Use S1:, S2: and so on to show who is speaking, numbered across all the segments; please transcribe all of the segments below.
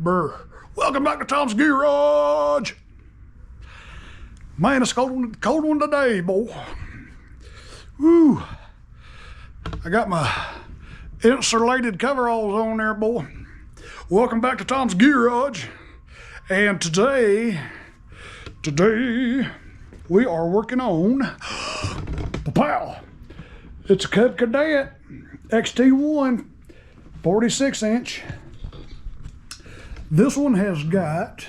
S1: Brr. Welcome back to Tom's Garage. Man, it's cold one today, boy. Woo. I got my insulated coveralls on there, boy. Welcome back to Tom's Garage. And today we are working on pow. It's a Cub Cadet XT1 46-inch. This one has got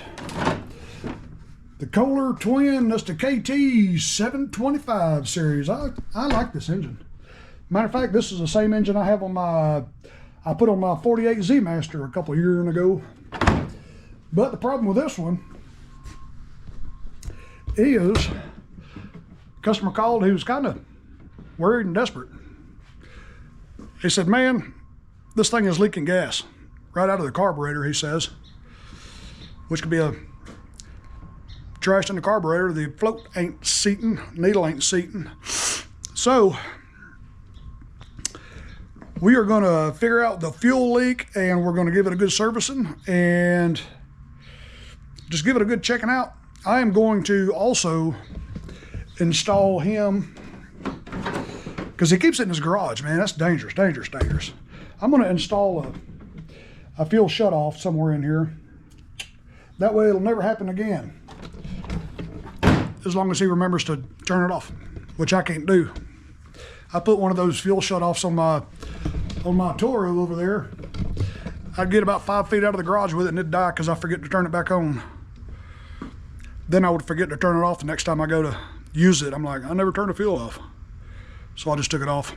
S1: the Kohler twin. That's the KT 725 series. I like this engine. Matter of fact, this is the same engine I have on I put on my 48Z Master a couple of years ago. But the problem with this one is customer called. He was kind of worried and desperate. He said, man, this thing is leaking gas right out of the carburetor, he says, which could be a trash in the carburetor. The float ain't seating, needle ain't seating. So we are gonna figure out the fuel leak, and we're gonna give it a good servicing and just give it a good checking out. I am going to also install him, because he keeps it in his garage, man. That's dangerous, dangerous, dangerous. I'm gonna install a fuel shutoff somewhere in here. That way it'll never happen again, as long as he remembers to turn it off, which I can't do. I put one of those fuel shutoffs on my Toro over there. I'd get about 5 feet out of the garage with it and it'd die because I forget to turn it back on. Then I would forget to turn it off the next time I go to use it. I'm like, I never turned the fuel off. So I just took it off.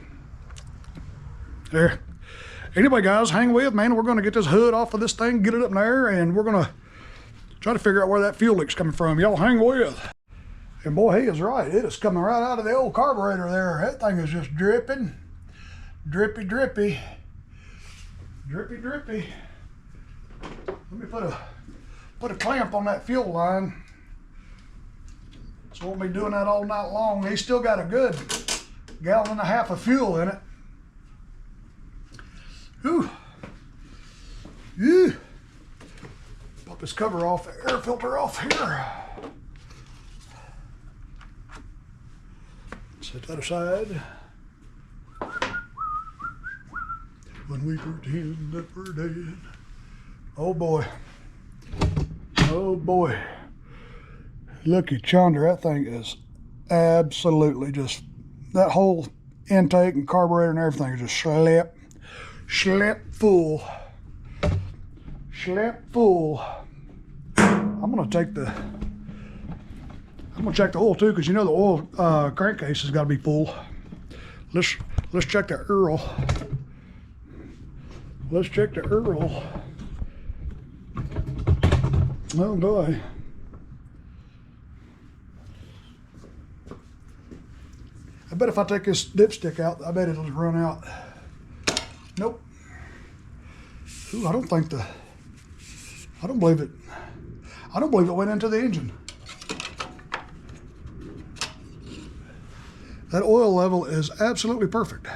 S1: There. Anyway, guys, hang with, man. We're gonna get this hood off of this thing, get it up in there, and we're gonna try to figure out where that fuel leak's coming from. Y'all hang with. And boy, he is right. It is coming right out of the old carburetor there. That thing is just dripping. Drippy, drippy. Drippy, drippy. Let me put a clamp on that fuel line. So we'll be doing that all night long. He's still got a good 1.5 gallons of fuel in it. Whew. Yeah. Pop this cover off, the air filter off here. Set that aside. When we pretend that we're dead. Oh boy. Oh boy. Looky Chunder, that thing is absolutely just, that whole intake and carburetor and everything is just schlep full. Schlep full. I'm gonna check the oil too, because you know the oil crankcase has got to be full. Let's check the Earl. Let's check the Earl. Oh boy. I bet if I take this dipstick out, I bet it'll just run out. Nope. Ooh, I don't believe it went into the engine. That oil level is absolutely perfect.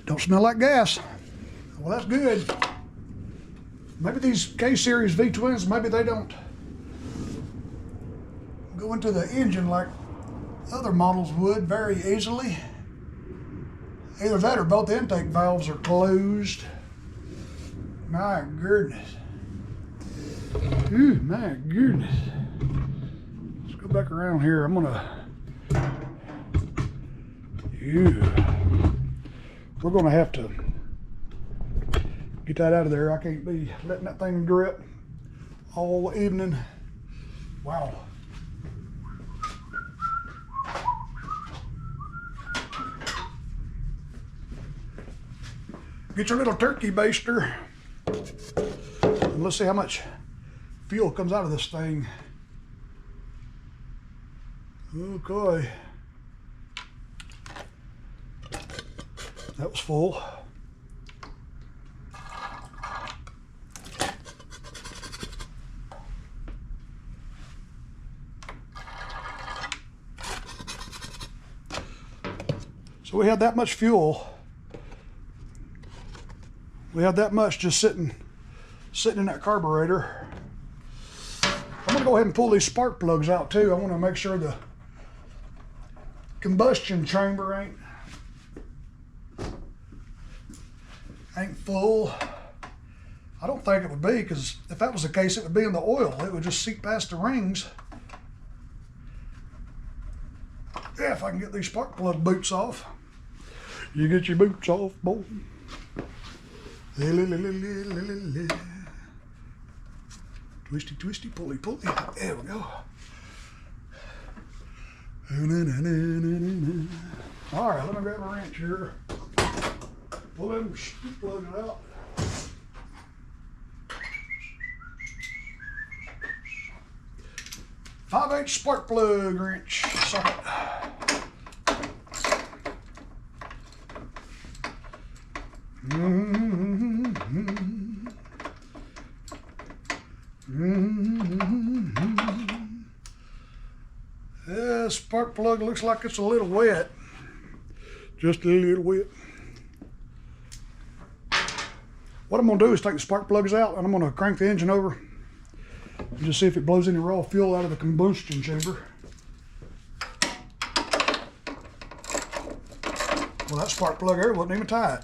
S1: Don't smell like gas. Well, that's good. Maybe these K-Series V-twins, maybe they don't go into the engine like other models would very easily. Either that or both intake valves are closed. My goodness. Ooh, my goodness. Let's go back around here. I'm gonna, we're gonna have to get that out of there. I can't be letting that thing drip all evening. Wow. Get your little turkey baster and let's see how much fuel comes out of this thing. Okay. That was full. So we had that much fuel. We had that much just sitting sitting in that carburetor. I'm gonna go ahead and pull these spark plugs out too. I want to make sure the combustion chamber ain't full. I don't think it would be, because if that was the case, it would be in the oil. It would just seep past the rings. Yeah, if I can get these spark plug boots off. You get your boots off, boy. Twisty, twisty, pulley, pulley. There we go. All right, let me grab a wrench here. Pull them plugs out. .5/8 spark plug wrench socket. Yeah, spark plug looks like it's a little wet. Just a little wet. What I'm gonna do is take the spark plugs out and I'm gonna crank the engine over and just see if it blows any raw fuel out of the combustion chamber. Well, that spark plug there wasn't even tight.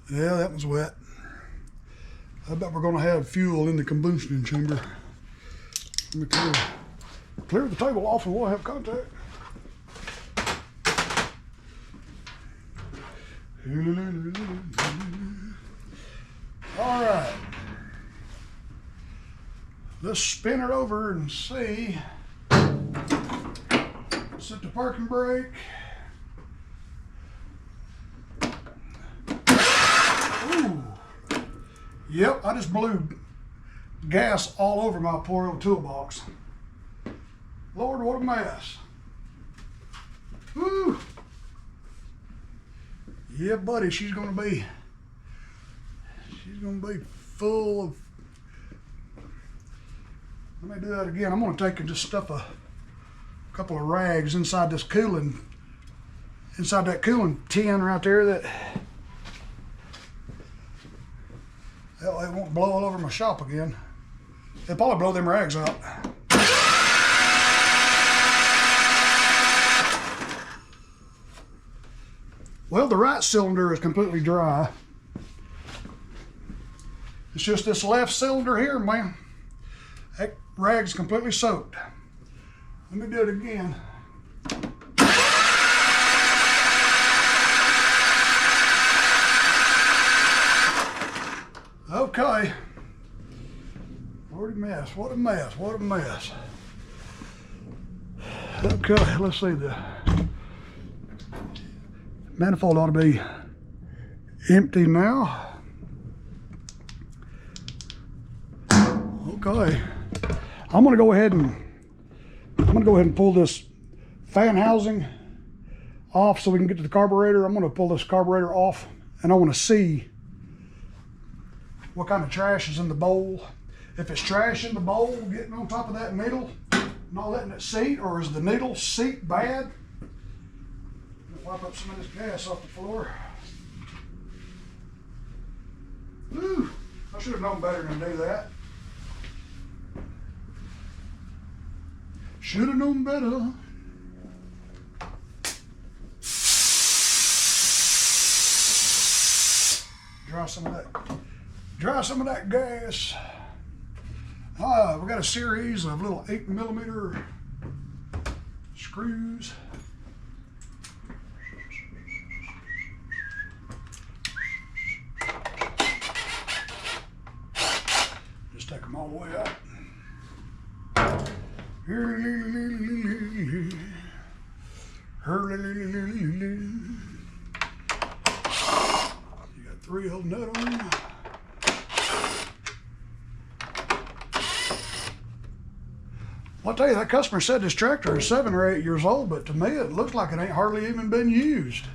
S1: Yeah, that one's wet. I bet we're gonna have fuel in the combustion chamber. Let me clear the table off and we'll have contact. All right. Let's spin it over and see. Set the parking brake. Yep, I just blew gas all over my poor old toolbox. Lord, what a mess. Woo! Yeah, buddy, she's gonna be full of. Let me do that again. I'm gonna take and just stuff a couple of rags inside this cooling, inside that cooling tin right there. That way it won't blow all over my shop again. It'll probably blow them rags out. Well, the right cylinder is completely dry. It's just this left cylinder here, man. That rag's completely soaked. Let me do it again. Okay. What a mess, what a mess, what a mess. Okay, let's see, the manifold ought to be empty now. Okay. I'm gonna go ahead and pull this fan housing off so we can get to the carburetor. I'm gonna pull this carburetor off and I wanna see what kind of trash is in the bowl. If it's trash in the bowl getting on top of that needle, not letting it seat, or is the needle seat bad? Wipe up some of this gas off the floor. Whew, I should have known better than to do that. Should have known better. Dry some of that gas. We got a series of little 8mm screws. Just take them all the way out. You got 3 of them nut on. I'll tell you, that customer said this tractor is 7 or 8 years old, but to me it looks like it ain't hardly even been used.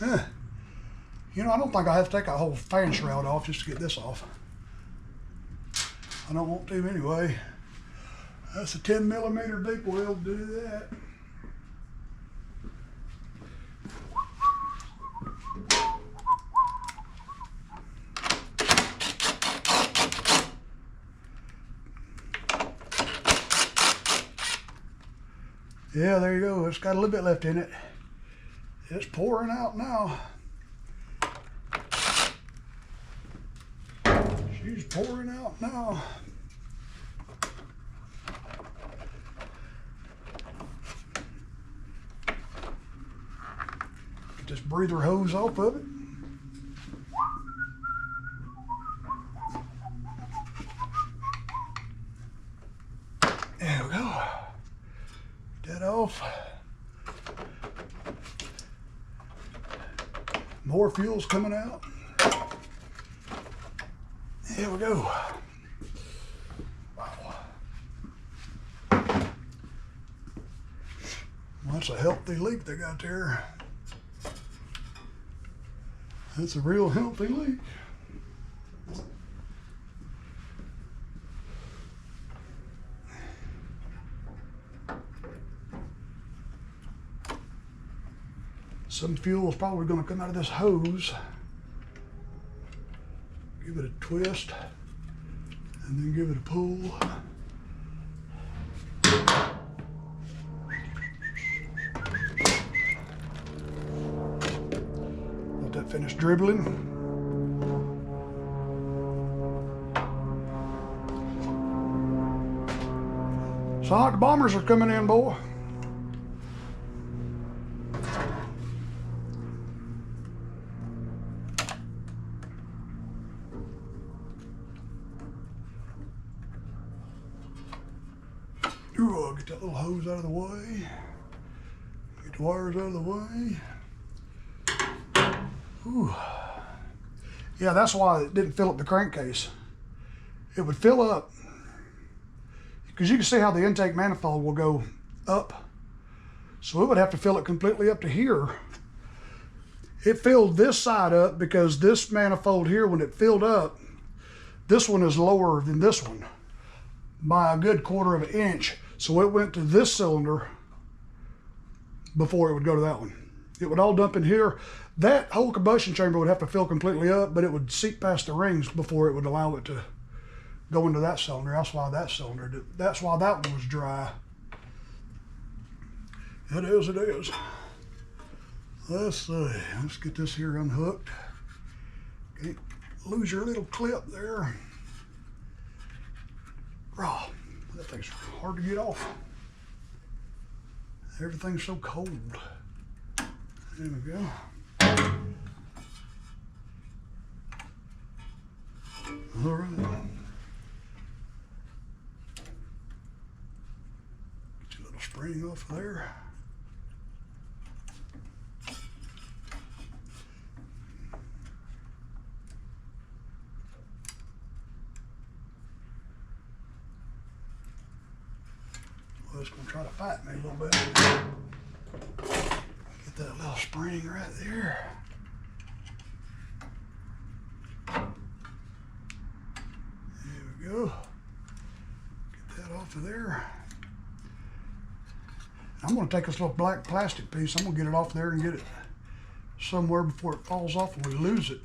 S1: You know, I don't think I have to take a whole fan shroud off just to get this off. I don't want to anyway. That's a 10mm deep weld to do that. Yeah, there you go. It's got a little bit left in it. It's pouring out now. She's pouring out now. Get this breather hose off of it. There we go. Get that off. More fuel's coming out. Here we go. Wow. Well, that's a healthy leak they got there. That's a real healthy leak. Some fuel is probably going to come out of this hose. Give it a twist and then give it a pull. Let that finish dribbling. So the bombers are coming in, boy. Ooh, get that little hose out of the way. Get the wires out of the way. Ooh. Yeah, that's why it didn't fill up the crankcase. It would fill up, because you can see how the intake manifold will go up. So it would have to fill it completely up to here. It filled this side up because this manifold here, when it filled up, this one is lower than this one by a good 1/4 of an inch. So it went to this cylinder before it would go to that one. It would all dump in here. That whole combustion chamber would have to fill completely up, but it would seep past the rings before it would allow it to go into that cylinder. That's why that cylinder did. That's why that one was dry. It is, it is. Let's see. Let's get this here unhooked. Can't lose your little clip there. Raw. That thing's hard to get off. Everything's so cold. There we go. All right. Get your little spring off there. Well, it's going to try to fight me a little bit. Get that little spring right there. There we go. Get that off of there. I'm going to take this little black plastic piece. I'm going to get it off there and get it somewhere before it falls off and we lose it.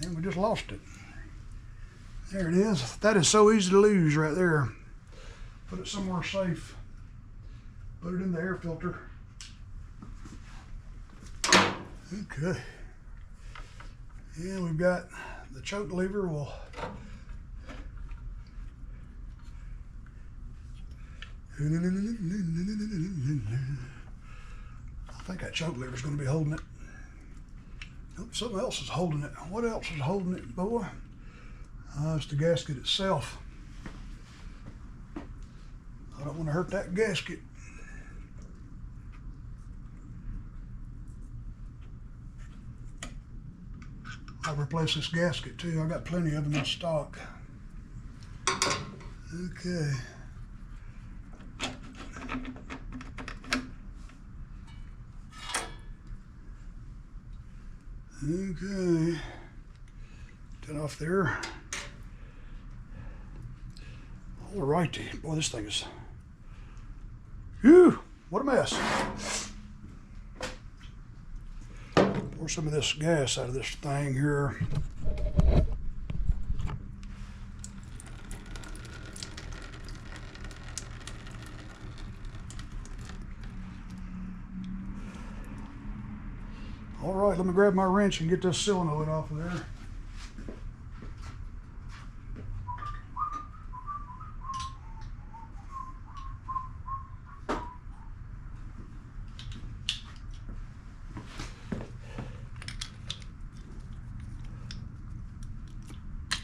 S1: And we just lost it. There it is. That is so easy to lose right there. Put it somewhere safe. Put it in the air filter. Okay. And we've got the choke lever. I think that choke lever is going to be holding it. Nope, something else is holding it. What else is holding it, boy? It's the gasket itself. I don't want to hurt that gasket. I'll replace this gasket too. I got plenty of them in stock. Okay. Okay. Turn off there. Alrighty. Boy, this thing is... Whew! What a mess. Pour some of this gas out of this thing here. All right, let me grab my wrench and get this solenoid off of there.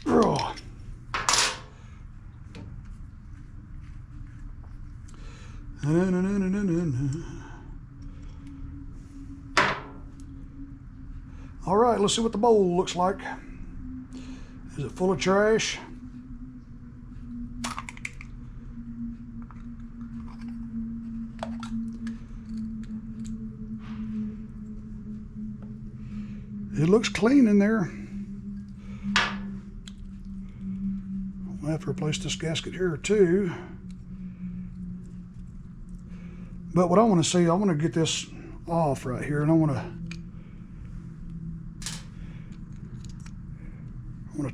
S1: Oh. All right, let's see what the bowl looks like. Is it full of trash? It looks clean in there. I'll have to replace this gasket here too. But what I want to see, I want to get this off right here, and I want to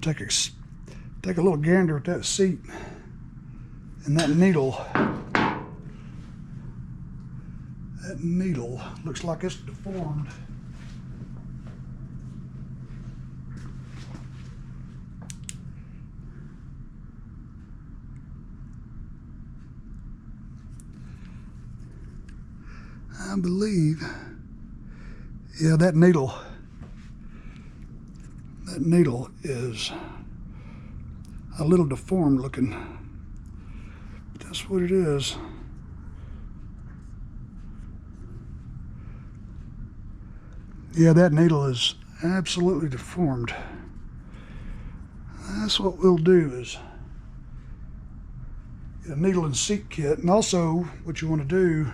S1: take a little gander at that seat and that needle. That needle looks like it's deformed. I believe, yeah, that needle is a little deformed looking. That's what it is. Yeah, that needle is absolutely deformed. That's what we'll do is get a needle and seat kit, and also what you want to do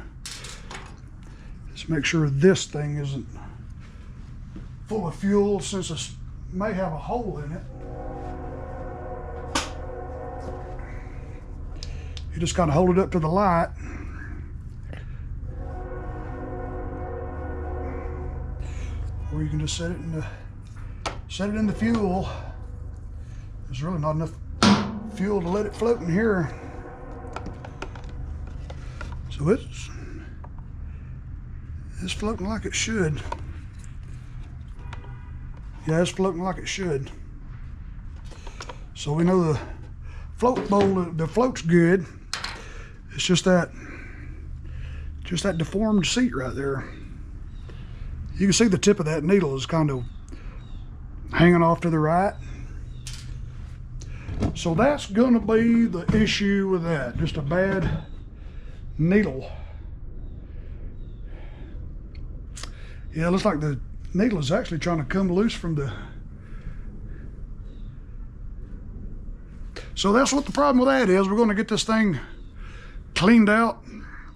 S1: is make sure this thing isn't full of fuel, since it may have a hole in it. You just kind of hold it up to the light. Or you can just set it in the fuel. There's really not enough fuel to let it float in here. So it's floating like it should. Yeah, it's floating like it should. So we know the float bowl, the float's good. It's just that deformed seat right there. You can see the tip of that needle is kind of hanging off to the right. So that's gonna be the issue with that, just a bad needle. Yeah, it looks like the needle is actually trying to come loose from the... So that's what the problem with that is. We're going to get this thing cleaned out,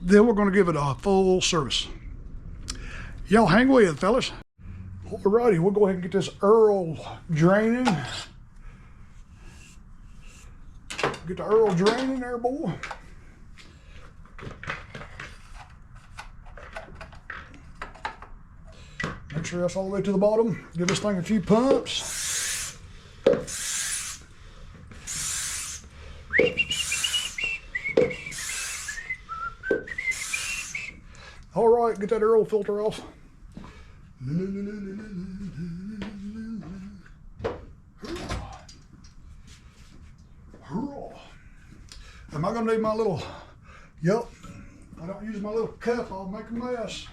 S1: then we're going to give it a full service. Y'all hang with, fellas. Alrighty, we'll go ahead and get this Earl draining. Get the Earl draining there, boy. Make sure that's all the way to the bottom. Give this thing a few pumps. All right, get that Earl filter off. Am I gonna need my little, yep, if I don't use my little cup, I'll make a mess.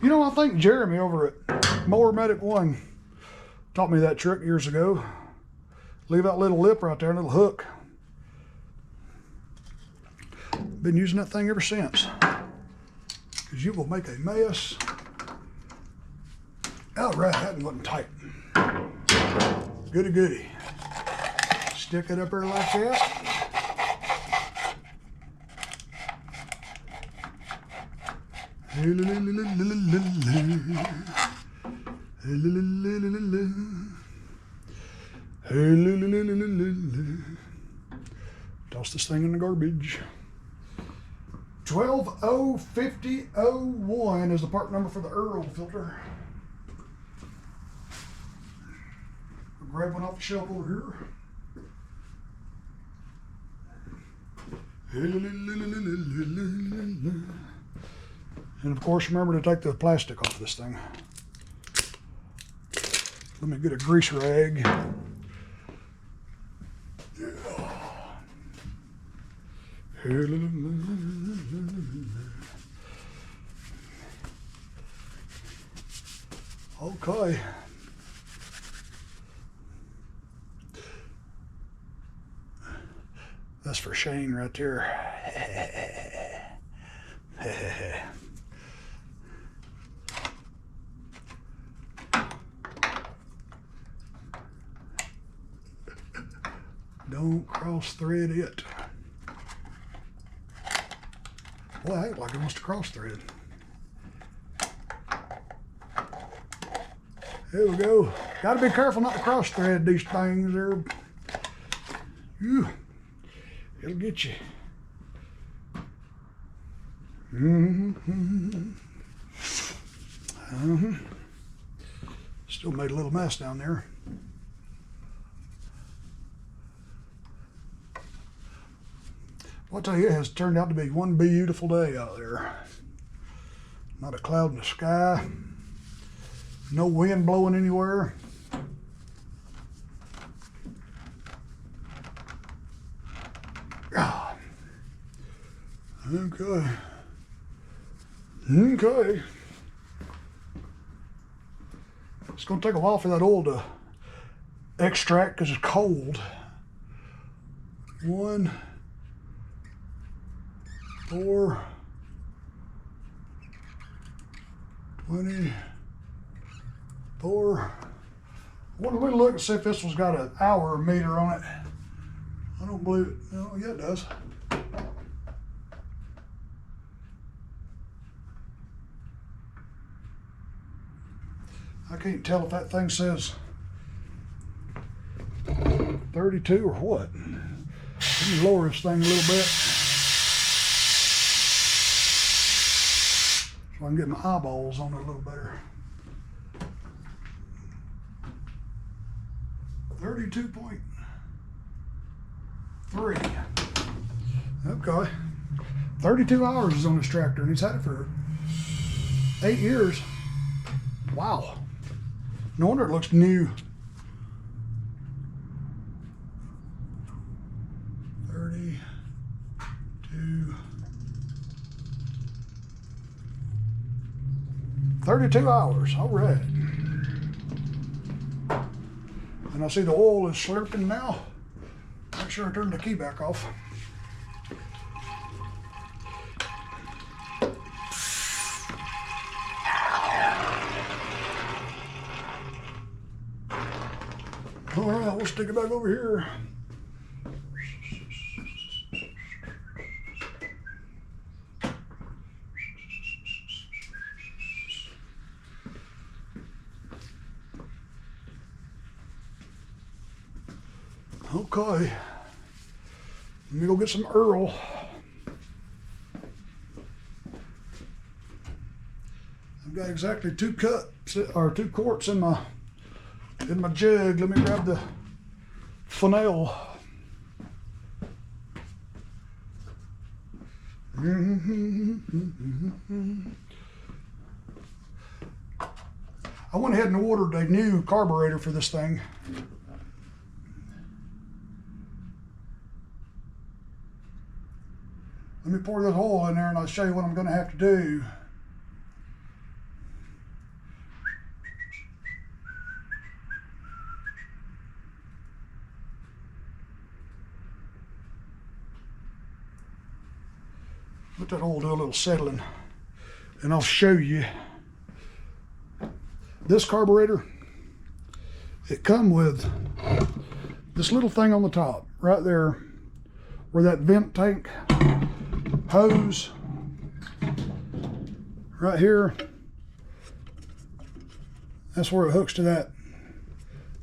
S1: You know, I think Jeremy over at Mower Medic 1 taught me that trick years ago. Leave that little lip right there, a little hook. Been using that thing ever since. Because you will make a mess. All right, that wasn't tight. Goody goody. Stick it up there like that. Toss this thing in the garbage. 12O5001 is the part number for the Earl filter. I'll grab one off the shelf over here. And of course, remember to take the plastic off of this thing. Let me get a grease rag. Okay. That's for Shane right there. Don't cross thread it. Well, I act like it wants to cross thread. There we go. Got to be careful not to cross thread these things there. Whew. It'll get you. Still made a little mess down there. Well, I'll tell you, it has turned out to be one beautiful day out there. Not a cloud in the sky. No wind blowing anywhere. Ah. Okay. Okay. It's going to take a while for that oil to extract because it's cold. 1, 4, 24. What do we look and see if this one's got an hour meter on it? I don't believe it. Oh, yeah, it does. I can't tell if that thing says 32 or what. Let me lower this thing a little bit so I can get my eyeballs on it a little better. 32.3. Okay. 32 hours is on this tractor, and he's had it for 8 years. Wow. No wonder it looks new. 32 hours, all right. And I see the oil is slurping now. Make sure I turn the key back off. All right, we'll stick it back over here. Okay, let me go get some Earl. I've got exactly 2 cups or 2 quarts in my jug. Let me grab the fennel. I went ahead and ordered a new carburetor for this thing. Let me pour this oil in there and I'll show you what I'm going to have to do. Let that oil do a little settling and I'll show you. This carburetor, it comes with this little thing on the top right there where that vent tank hose right here, that's where it hooks to that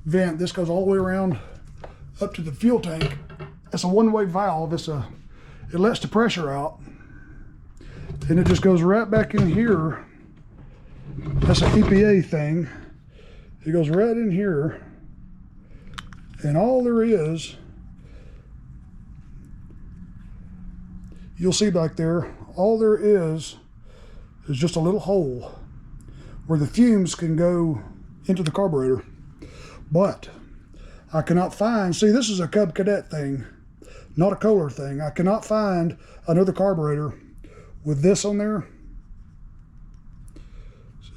S1: vent. This goes all the way around up to the fuel tank. It's a one-way valve. It lets the pressure out, and it just goes right back in here. That's an EPA thing. It goes right in here, and all there is, you'll see back there, all there is just a little hole where the fumes can go into the carburetor. But I cannot find, see, this is a Cub Cadet thing, not a Kohler thing. I cannot find another carburetor with this on there.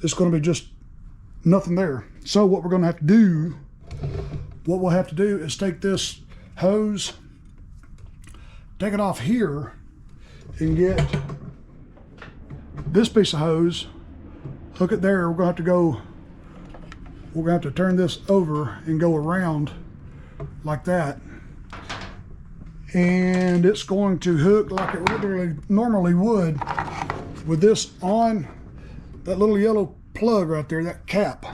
S1: It's going to be just nothing there. So what we're going to have to do, what we'll have to do is take this hose, take it off here, and get this piece of hose, hook it there. We're going to have to turn this over and go around like that. And it's going to hook like it literally normally would with this on that little yellow plug right there, that cap.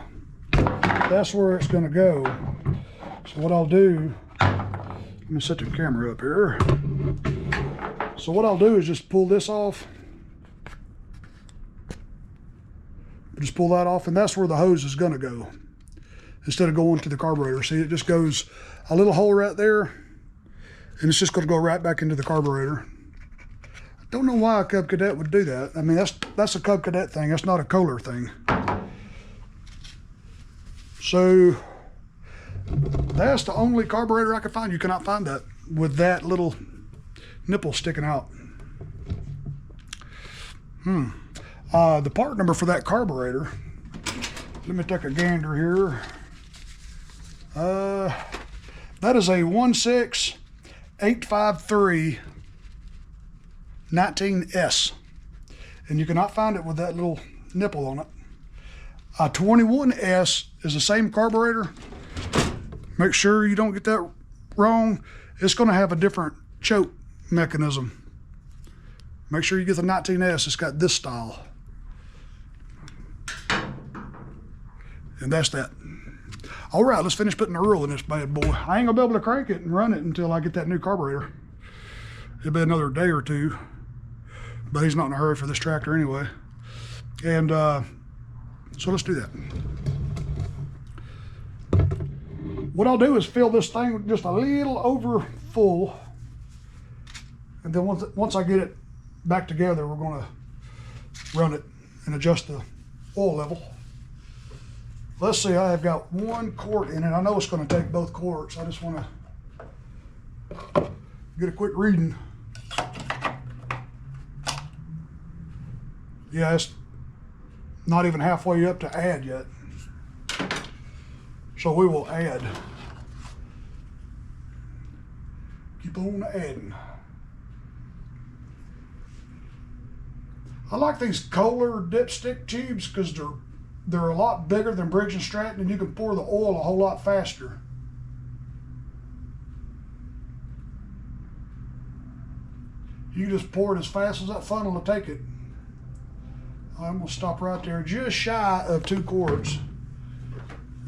S1: That's where it's going to go. So what I'll do, let me set the camera up here. So what I'll do is just pull this off. Just pull that off, and that's where the hose is going to go instead of going to the carburetor. See, it just goes a little hole right there, and it's just going to go right back into the carburetor. I don't know why a Cub Cadet would do that. I mean, that's a Cub Cadet thing. That's not a Kohler thing. So that's the only carburetor I could find. You cannot find that with that little nipple sticking out. The part number for that carburetor, let me take a gander here. That is a 16853 19S, and you cannot find it with that little nipple on it. A 21S is the same carburetor. Make sure you don't get that wrong. It's going to have a different choke mechanism. Make sure you get the 19S. It's got this style. And that's that. All right, let's finish putting the Earl in this bad boy. I ain't gonna be able to crank it and run it until I get that new carburetor. It'll be another day or two, but he's not in a hurry for this tractor anyway. And so let's do that. What I'll do is fill this thing just a little over full, and then once I get it back together, we're gonna run it and adjust the oil level. Let's see, I have got 1 quart in it. I know it's going to take both quarts. I just want to get a quick reading. Yeah, it's not even halfway up to add yet. So we will add. Keep on adding. I like these Kohler dipstick tubes because they're a lot bigger than Briggs & Stratton, and you can pour the oil a whole lot faster. You just pour it as fast as that funnel will take it. I'm going to stop right there, just shy of 2 quarts.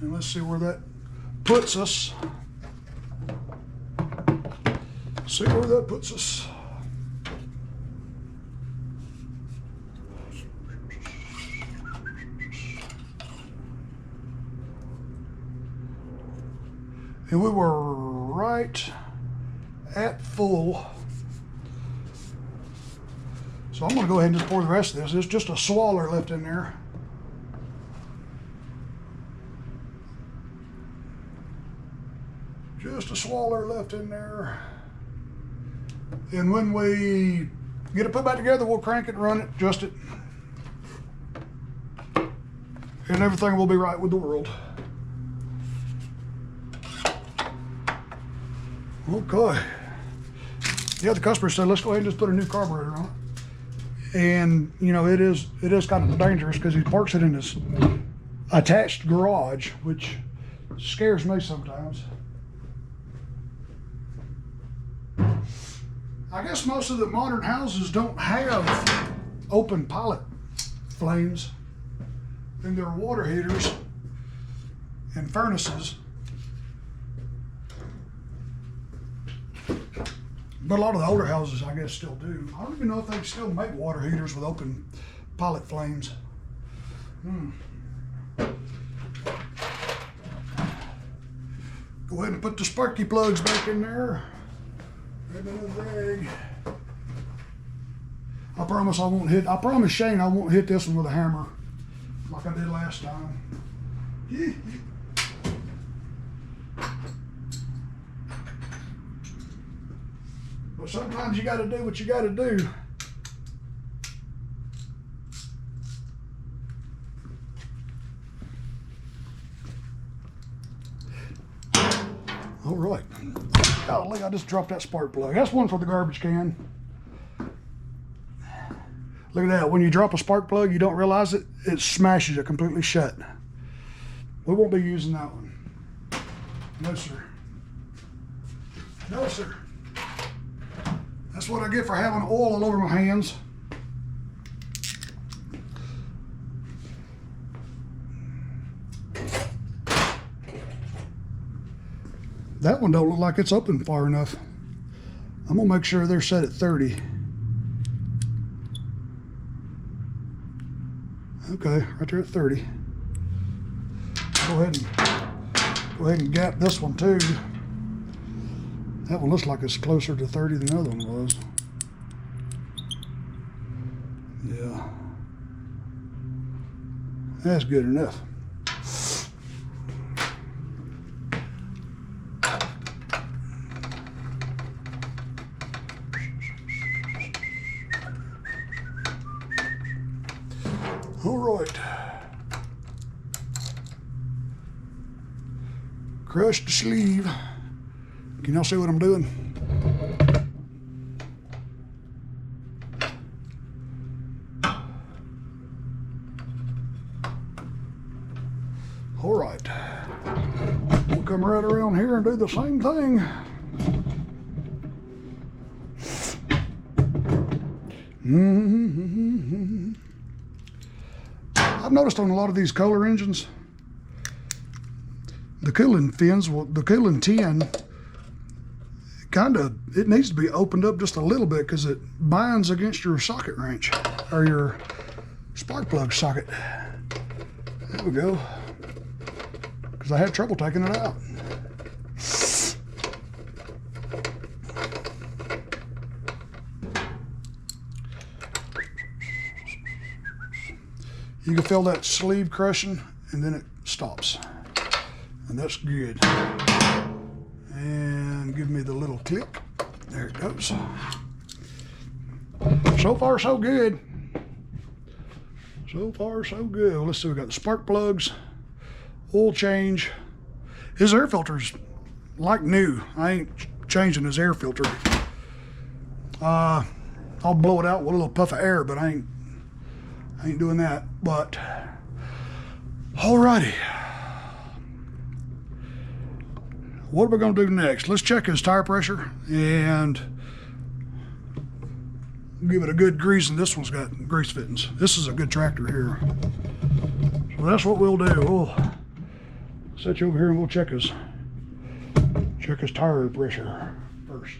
S1: And let's see where that puts us. See where that puts us. And we were right at full. So I'm going to go ahead and just pour the rest of this. There's just a swaller left in there. Just a swaller left in there. And when we get it put back together, we'll crank it, run it, adjust it. And everything will be right with the world. Okay. Yeah, the customer said, let's go ahead and just put a new carburetor on it. And, you know, it is kind of dangerous because he parks it in his attached garage, which scares me sometimes. I guess most of the modern houses don't have open pilot flames. Then there are water heaters and furnaces. But a lot of the older houses, I guess, still do. I don't even know if they still make water heaters with open pilot flames. Go ahead and put the sparky plugs back in there. Grab another rag. I promise Shane I won't hit this one with a hammer like I did last time. But sometimes you got to do what you got to do. All right. Golly, I just dropped that spark plug. That's one for the garbage can. Look at that. When you drop a spark plug, you don't realize it. It smashes it completely shut. We won't be using that one. No, sir. No, sir. That's what I get for having oil all over my hands. That one don't look like it's open far enough. I'm gonna make sure they're set at 30. Okay, right there at 30. Go ahead and gap this one too. That one looks like it's closer to 30 than the other one was. Yeah. That's good enough. All right. Crush the sleeve. Can y'all see what I'm doing? All right. We'll come right around here and do the same thing. I've noticed on a lot of these Kohler engines, the cooling fins, the cooling tin, it needs to be opened up just a little bit because it binds against your socket wrench or your spark plug socket. There we go. Because I had trouble taking it out. You can feel that sleeve crushing and then it stops. And that's good. And give me the little clip. There it goes. So far, so good. So far, so good. Let's see, we got the spark plugs, oil change. His air filter's like new. I ain't changing his air filter. I'll blow it out with a little puff of air, but I ain't doing that. But alrighty. What are we going to do next? Let's check his tire pressure and give it a good grease. And this one's got grease fittings. This is a good tractor here. So that's what we'll do. We'll set you over here and we'll check his tire pressure first.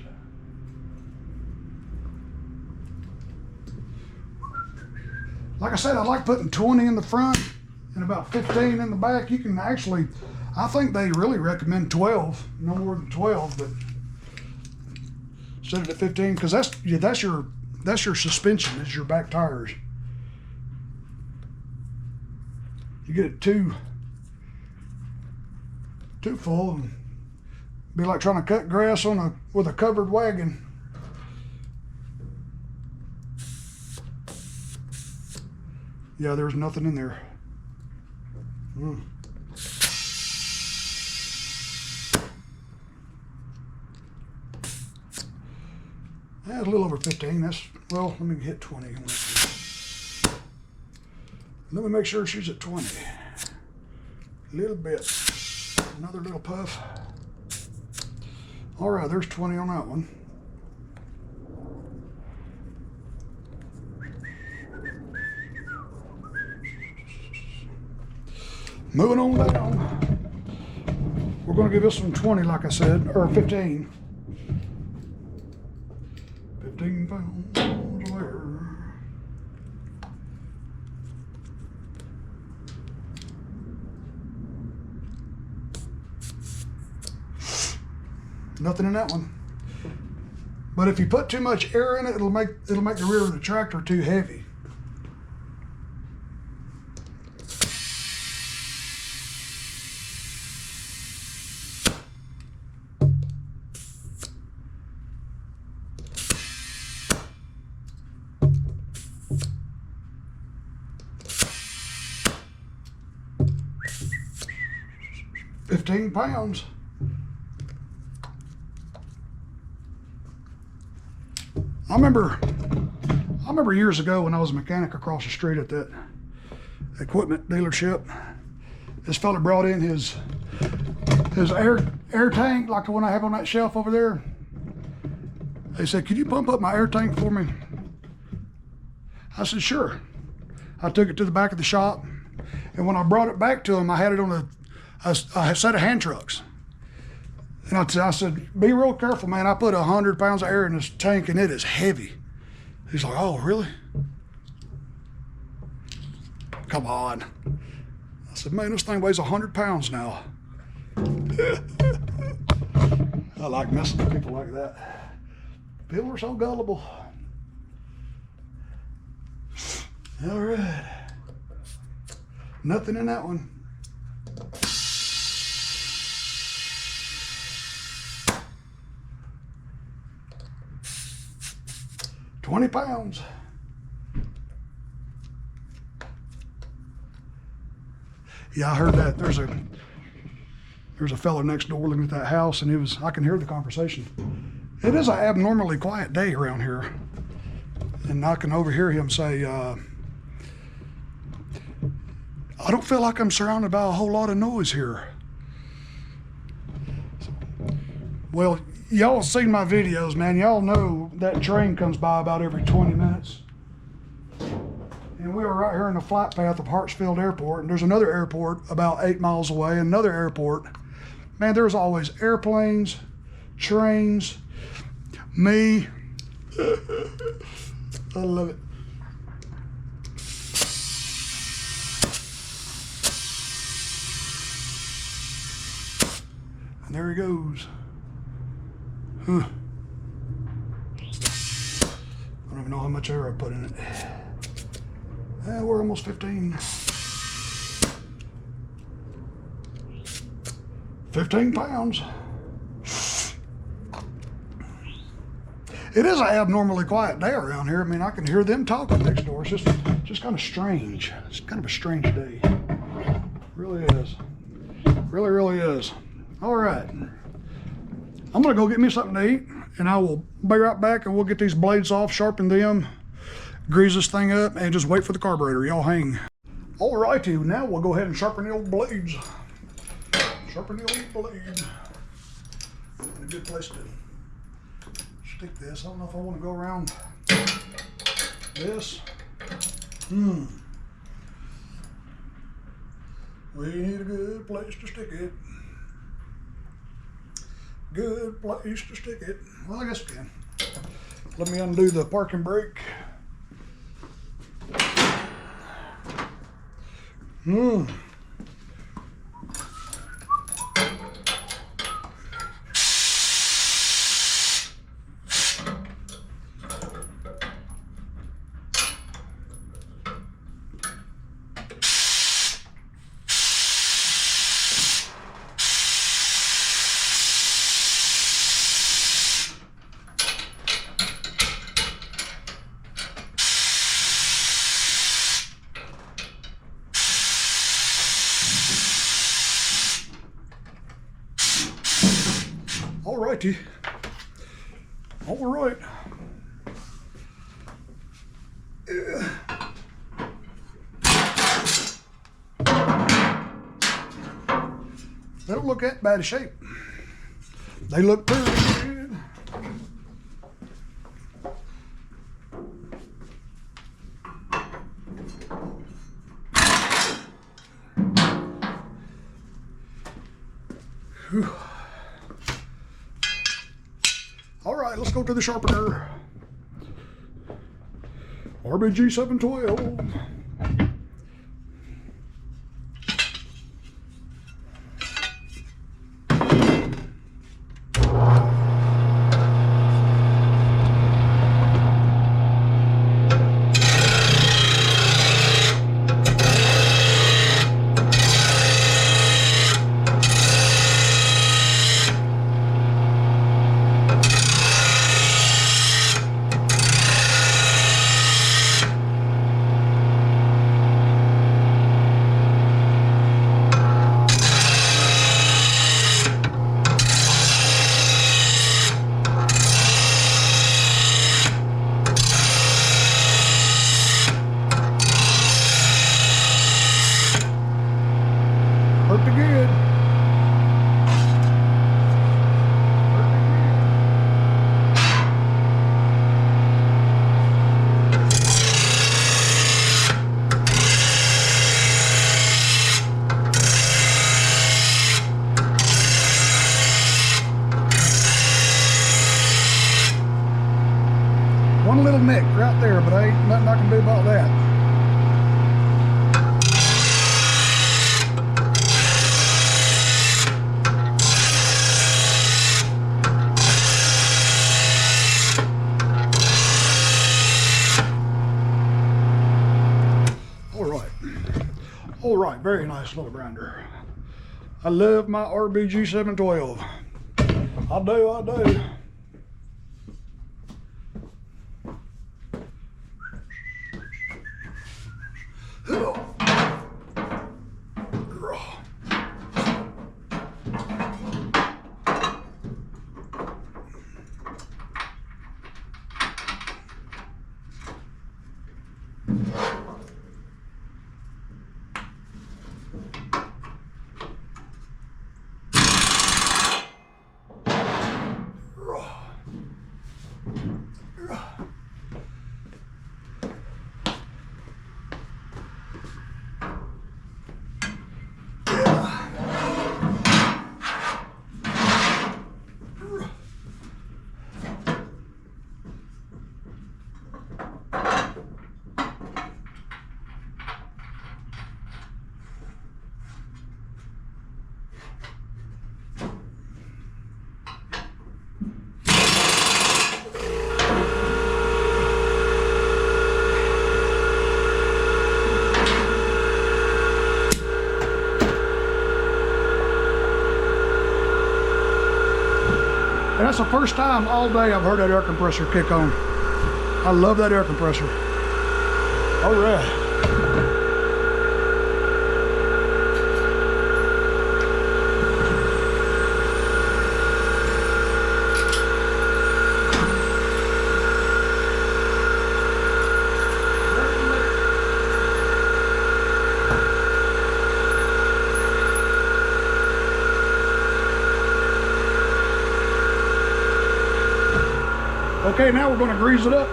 S1: Like I said, I like putting 20 in the front and about 15 in the back. You can actually, I think they really recommend 12, no more than 12, but set it at 15 because that's your suspension, is your back tires. You get it too full and be like trying to cut grass with a covered wagon. Yeah, there's nothing in there. That's a little over 15. Well, let me hit 20. Let me make sure she's at 20. A little bit. Another little puff. All right, there's 20 on that one. Moving on down. We're going to give this one 20, like I said, or 15. 15 pounds there. Nothing in that one. But if you put too much air in it, it'll make the rear of the tractor too heavy. £15. I remember years ago when I was a mechanic across the street at that equipment dealership, this fella brought in his air tank, like the one I have on that shelf over there. He said, "Could you pump up my air tank for me?" I said, "Sure." I took it to the back of the shop, and when I brought it back to him, I had it on a set of hand trucks. And I said, "Be real careful, man. I put 100 pounds of air in this tank and it is heavy." He's like, "Oh, really?" Come on. I said, "Man, this thing weighs 100 pounds now." I like messing with people like that. People are so gullible. All right. Nothing in that one. £20. Yeah, I heard that. There's a fellow next door looking at that house, and I can hear the conversation. It is an abnormally quiet day around here, and I can overhear him say, "I don't feel like I'm surrounded by a whole lot of noise here." Well, y'all seen my videos, man. Y'all know that train comes by about every 20 minutes. And we are right here in the flight path of Hartsfield Airport, and there's another airport about 8 miles away, another airport. Man, there's always airplanes, trains, me. I love it. And there he goes. Huh. I don't even know how much air I put in it. We're almost 15. 15 pounds. It is an abnormally quiet day around here. I mean, I can hear them talking next door. It's just kind of strange. It's kind of a strange day. It really is. Really, really is. All right. I'm gonna go get me something to eat, and I will be right back, and we'll get these blades off, sharpen them, grease this thing up, and just wait for the carburetor. Y'all hang. All righty, now we'll go ahead and sharpen the old blades. Sharpen the old blade. A good place to stick this. I don't know if I want to go around this. We need a good place to stick it. Good place to stick it. Well, I guess we can. Let me undo the parking brake. All righty. All right. They don't look that bad of shape. They look pretty good. Whew. All right, let's go to the sharpener. RBG 712. One little nick right there, but ain't nothing I can do about that. All right, very nice little grinder. I love my RBG 712. I do. And that's the first time all day I've heard that air compressor kick on. I love that air compressor. All right. Okay, now we're going to grease it up.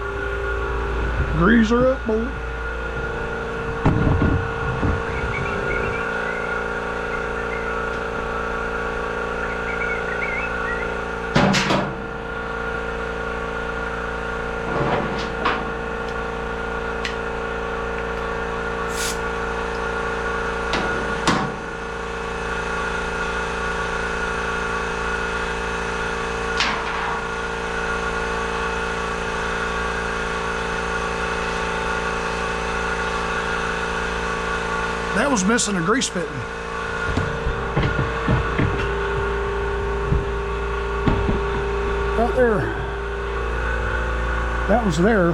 S1: Grease her up, boy. That was missing a grease fitting. Right there. That was there.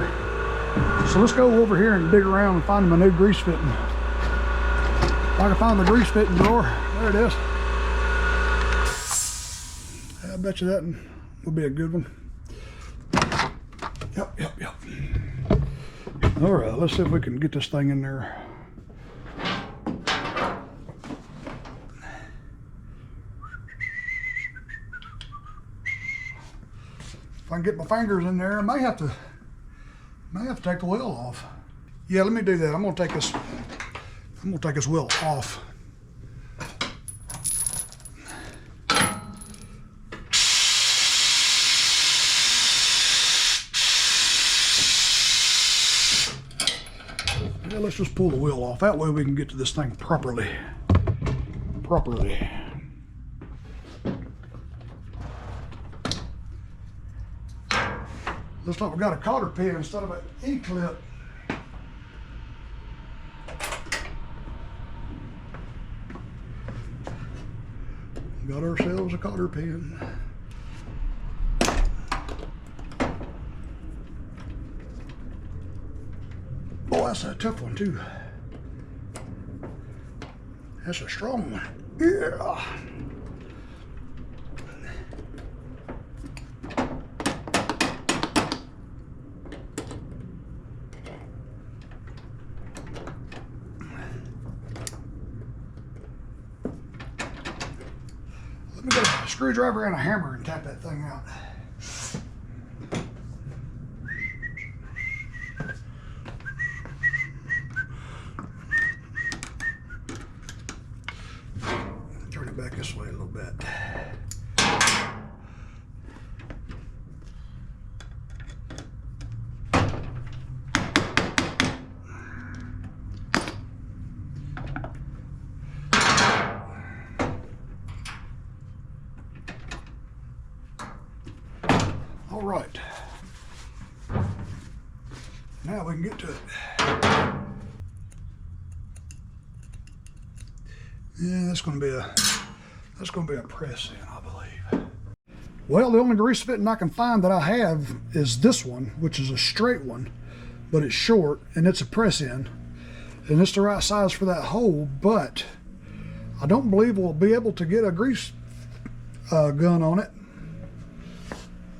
S1: So let's go over here and dig around and find my new grease fitting. If I can find the grease fitting drawer, there it is. I bet you that will be a good one. Yep. All right, let's see if we can get this thing in there. If I can get my fingers in there, I may have to take the wheel off. Yeah, let me do that. I'm gonna take this wheel off. Yeah, let's just pull the wheel off. That way we can get to this thing properly. Looks like we got a cotter pin instead of an E-clip. Got ourselves a cotter pin. Oh, that's a tough one too. That's a strong one. Yeah. Let me get a screwdriver and a hammer and tap that thing out. Turn it back this way a little bit. All right, now we can get to it. Yeah, that's going to be a press in, I believe. Well, the only grease fitting I can find that I have is this one, which is a straight one, but it's short and it's a press in, and it's the right size for that hole. But I don't believe we'll be able to get a grease gun on it.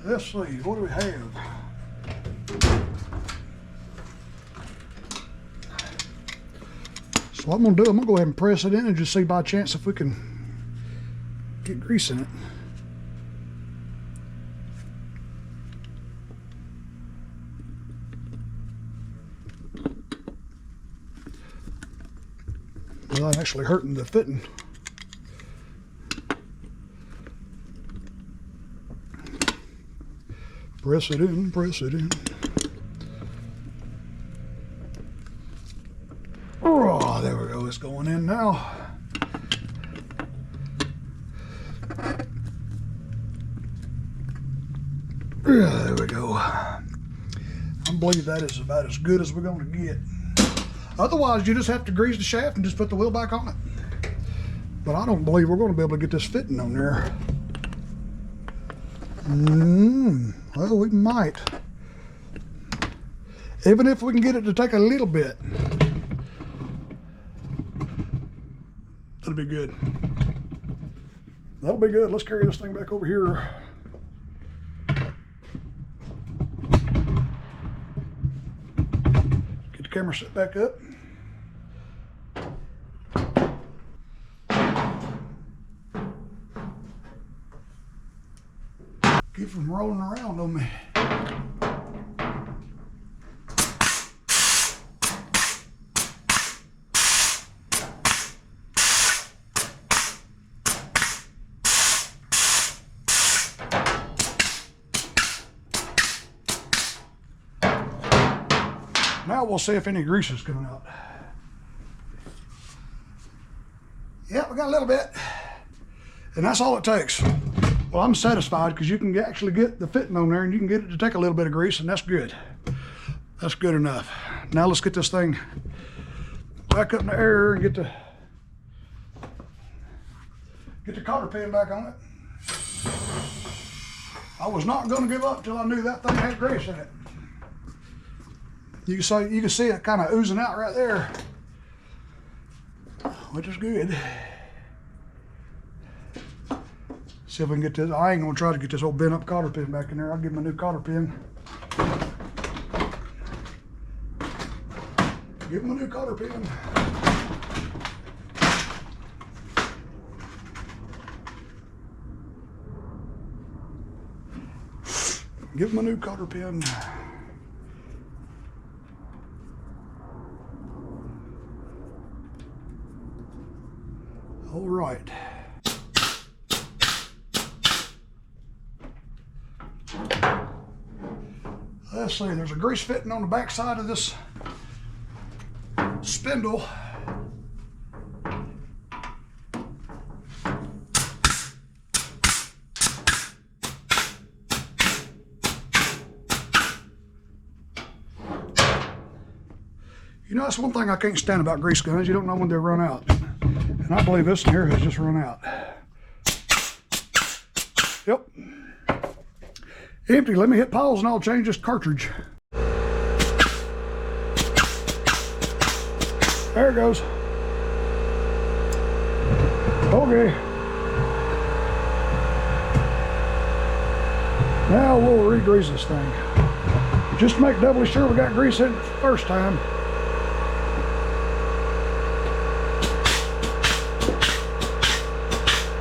S1: Let's see, what do we have? So what I'm going to do, I'm going to go ahead and press it in and just see by chance if we can get grease in it. Without actually hurting the fitting. Press it in, press it in. Oh, there we go, it's going in now. Yeah, there we go. I believe that is about as good as we're going to get. Otherwise, you just have to grease the shaft and just put the wheel back on it. But I don't believe we're going to be able to get this fitting on there. Well, we might. Even if we can get it to take a little bit. That'll be good. That'll be good. Let's carry this thing back over here. Get the camera set back up. Keep from rolling around on me. Now we'll see if any grease is coming out. Yep, we got a little bit. And that's all it takes. Well, I'm satisfied because you can actually get the fitting on there and you can get it to take a little bit of grease, and that's good. That's good enough. Now let's get this thing back up in the air and get the cotter pin back on it. I was not going to give up till I knew that thing had grease in it. You can see it kind of oozing out right there, which is good. See if we can get this. I ain't gonna try to get this old bent up cotter pin back in there. I'll give him a new cotter pin. Give him a new cotter pin. Give him a new cotter pin. All right. Let's see, there's a grease fitting on the back side of this spindle. You know, that's one thing I can't stand about grease guns. You don't know when they run out. And I believe this one here has just run out. Yep. Empty. Let me hit pause and I'll change this cartridge. There it goes. Okay. Now we'll re-grease this thing. Just to make doubly sure we got grease in it the first time.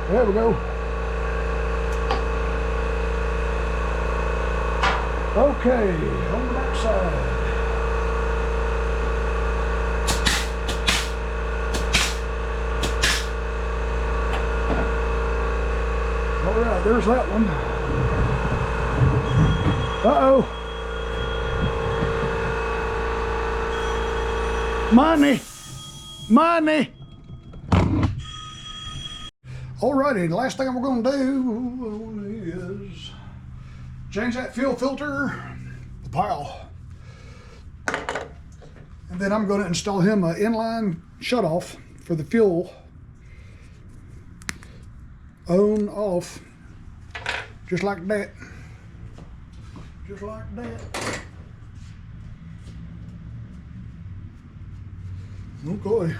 S1: There we go. Okay, on the back side. All right, there's that one. Uh-oh. Money. Money. Alrighty, the last thing we're going to do is change that fuel filter, the pile. And then I'm going to install him an inline shutoff for the fuel. On, off, just like that. Just like that. Okay.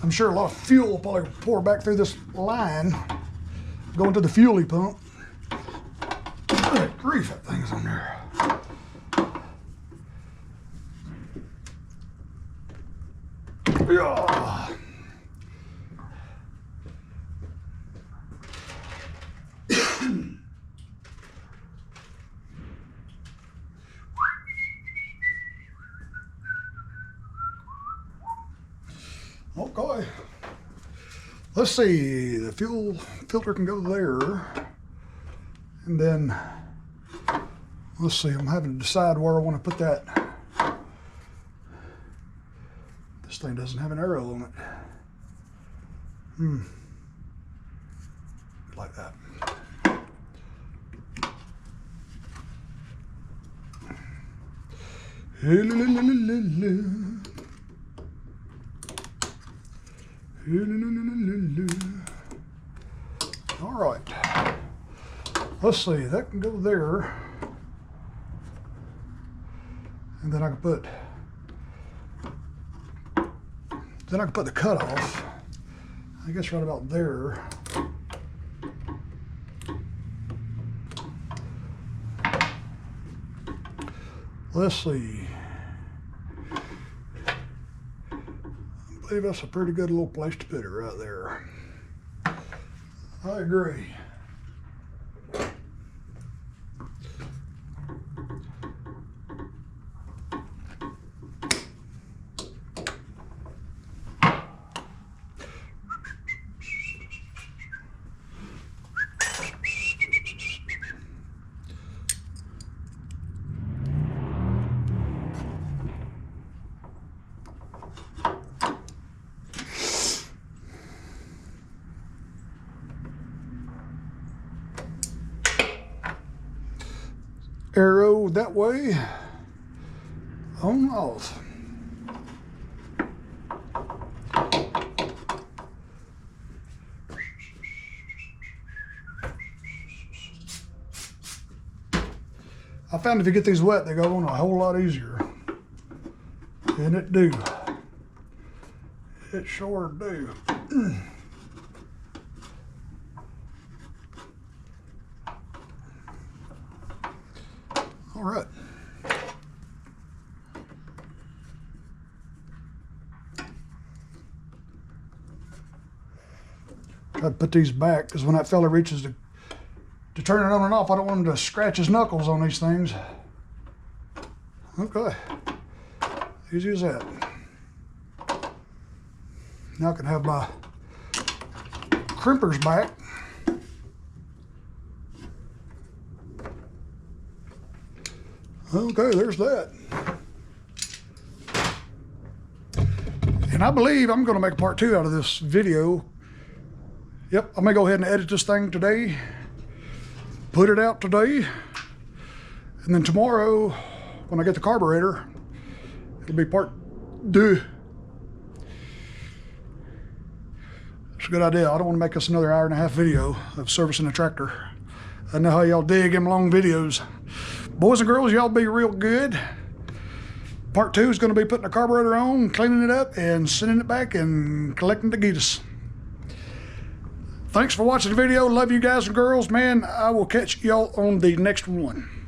S1: I'm sure a lot of fuel will probably pour back through this line, going to the fuelie pump. Good grief, that thing's on there. Yeah. Okay, let's see, the fuel filter can go there, and then let's see, I'm having to decide where I want to put that. This thing doesn't have an arrow on it. Like that. All right, let's see, that can go there, and then I can put the cutoff, I guess right about there. Let's see. I believe that's a pretty good little place to put it right there. I agree. Arrow that way, on, off. I found if you get these wet, they go on a whole lot easier. And it do. It sure do. All right. Try to put these back because when that fella reaches to to turn it on and off. I don't want him to scratch his knuckles on these things. Okay, easy as that. Now I can have my crimpers back. Okay, there's that. And I believe I'm gonna make a part 2 out of this video. Yep, I'm gonna go ahead and edit this thing today, put it out today, and then tomorrow, when I get the carburetor, it'll be part 2. It's a good idea. I don't want to make us another 1.5-hour video of servicing a tractor. I know how y'all dig them long videos. Boys and girls, y'all be real good. Part 2 is going to be putting the carburetor on, cleaning it up, and sending it back and collecting the geetus. Thanks for watching the video. Love you guys and girls. Man, I will catch y'all on the next one.